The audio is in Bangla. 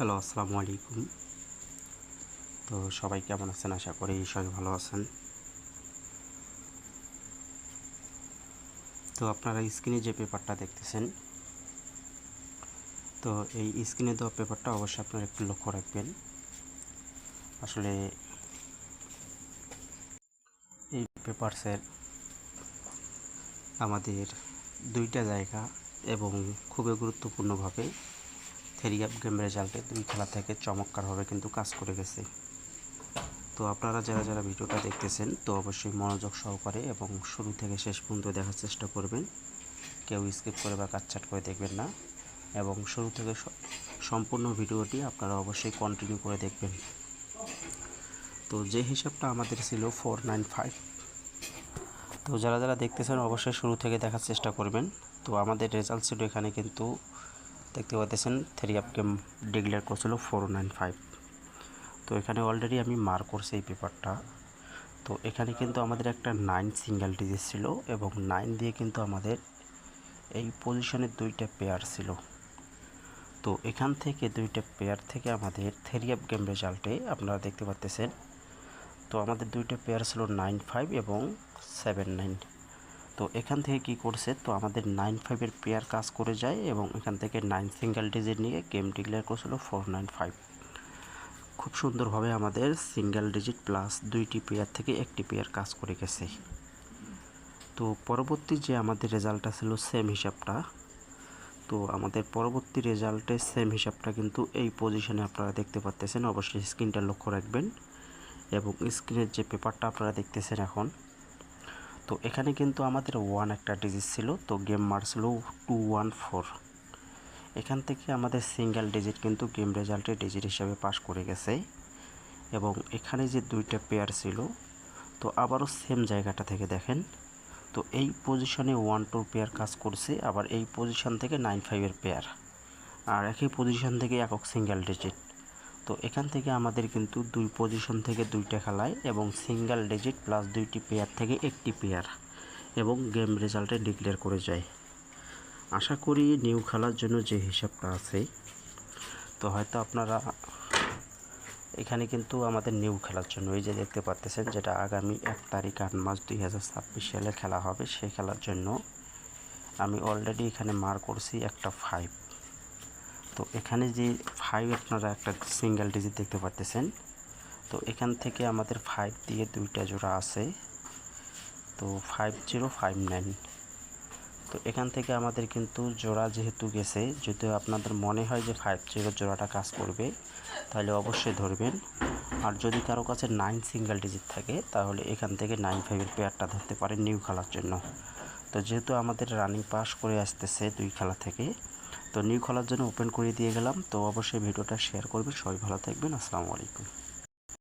হ্যালো, আসসালামু আলাইকুম। তো সবাই কেমন আছেন? আশা করি সবাই ভালো আছেন। তো আপনারা স্ক্রিনে যে পেপারটা দেখতেছেন, তো এই স্ক্রিনে দেওয়া পেপারটা অবশ্যই আপনারা একটু লক্ষ্য রাখবেন। আসলে এই পেপারসের আমাদের দুইটা জায়গা এবং খুবই গুরুত্বপূর্ণভাবে থ্রি আপ গেম রেজাল্টে দুই খেলা থেকে চমৎকারভাবে কিন্তু কাজ করে গেছে। তো আপনারা যারা ভিডিওটা দেখতেছেন, তো অবশ্যই মনোযোগ সহকারে এবং শুরু থেকে শেষ পর্যন্ত দেখার চেষ্টা করবেন। কেউ স্কিপ করে বা কাটছাট করে দেখবেন না, এবং শুরু থেকে সম্পূর্ণ ভিডিওটি আপনারা অবশ্যই কন্টিনিউ করে দেখবেন। তো যে হিসাবটা আমাদের ছিল 495, তো যারা দেখতেছেন অবশ্যই শুরু থেকে দেখার চেষ্টা করবেন। তো আমাদের রেজাল্ট ছিল এখানে কিন্তু দেখতে পাচ্ছেন থ্রি আপ গেম ডিক্লেয়ার করছিল 495। তো এখানে অলরেডি আমি মার্ক করছি এই পেপারটা। তো এখানে কিন্তু আমাদের একটা 9 সিঙ্গেল ডিজিট ছিল এবং 9 দিয়ে কিন্তু আমাদের এই পজিশনের দুইটা পেয়ার ছিল। তো এখান থেকে দুইটা পেয়ার থেকে আমাদের থ্রি আপ গেম রেজাল্টে আপনারা দেখতে পাচ্ছেন, তো আমাদের দুইটা পেয়ার ছিল 95 এবং 79। তো এখান থেকে কি করছে, তো আমাদের 95-এর পেয়ার কাজ করে যায় এবং এখান থেকে 9 সিঙ্গেল ডিজিট নিয়ে গেম ডিক্লেয়ার করেছিল 495। খুব সুন্দরভাবে আমাদের সিঙ্গেল ডিজিট প্লাস দুইটি পেয়ার থেকে একটি পেয়ার কাজ করে গেছে। তো পরবর্তী যে আমাদের রেজাল্টটা ছিল সেম হিসাবটা, তো আমাদের পরবর্তী রেজাল্টের সেম হিসাবটা কিন্তু এই পজিশনে আপনারা দেখতে পাচ্ছেন। অবশ্যই স্ক্রিনটা লক্ষ্য রাখবেন এবং স্ক্রিনের যে পেপারটা আপনারা দেখতেছেন এখন, তো এখানে কিন্তু আমাদের 1 একটা ডিজিট ছিল, তো গেম মারছিল 214। এখান থেকে আমাদের সিঙ্গেল ডিজিট কিন্তু গেম রেজাল্টের ডিজিট হিসাবে পাস করে গেছে। এবং এখানে যে দুইটা পেয়ার ছিল, তো আবারও সেম জায়গাটা থেকে দেখেন, তো এই পজিশনে 1-2 পেয়ার কাজ করছে, আবার এই পজিশন থেকে 95-এর পেয়ার, আর একই পজিশন থেকে একক সিঙ্গেল ডিজিট। তো এখান থেকে আমাদের কিন্তু দুই পজিশন থেকে দুইটা খেলায় এবং সিঙ্গেল ডিজিট প্লাস দুইটি পেয়ার থেকে একটি পেয়ার এবং গেম রেজাল্টে ডিক্লেয়ার করে যায়। আশা করি নিউ খেলার জন্য যে হিসাবটা আছে, তো হয়তো আপনারা এখানে কিন্তু আমাদের নিউ খেলার জন্য এই যে দেখতে পাচ্ছেন, যেটা আগামী 1 তারিখ 8 মাস 2026 সালে খেলা হবে, সেই খেলার জন্য আমি অলরেডি এখানে মার্ক করছি একটা 5। তো এখানে যে 5 আপনারা একটা সিঙ্গেল ডিজিট দেখতে পাচ্ছেন, তো এখান থেকে আমাদের 5 দিয়ে দুইটা জোড়া আছে, তো 5059। তো এখান থেকে আমাদের কিন্তু জোড়া যেহেতু গেছে, যদি আপনাদের মনে হয় যে 50 জোড়াটা কাজ করবে তাহলে অবশ্যই ধরবেন। আর যদি কারো কাছে 9 সিঙ্গেল ডিজিট থাকে তাহলে এখান থেকে 95-এর পেয়ারটা ধরতে পারেন নিউ খেলার জন্য। তো যেহেতু আমাদের রানিং পাস করে আসতেছে দুই খেলা থেকে, তো নিউ খেলার জন্য ওপেন করে দিয়ে গেলাম। তো অবশ্যই ভিডিওটা শেয়ার করবেন। সবাই ভালো থাকবেন। আসসালামু আলাইকুম।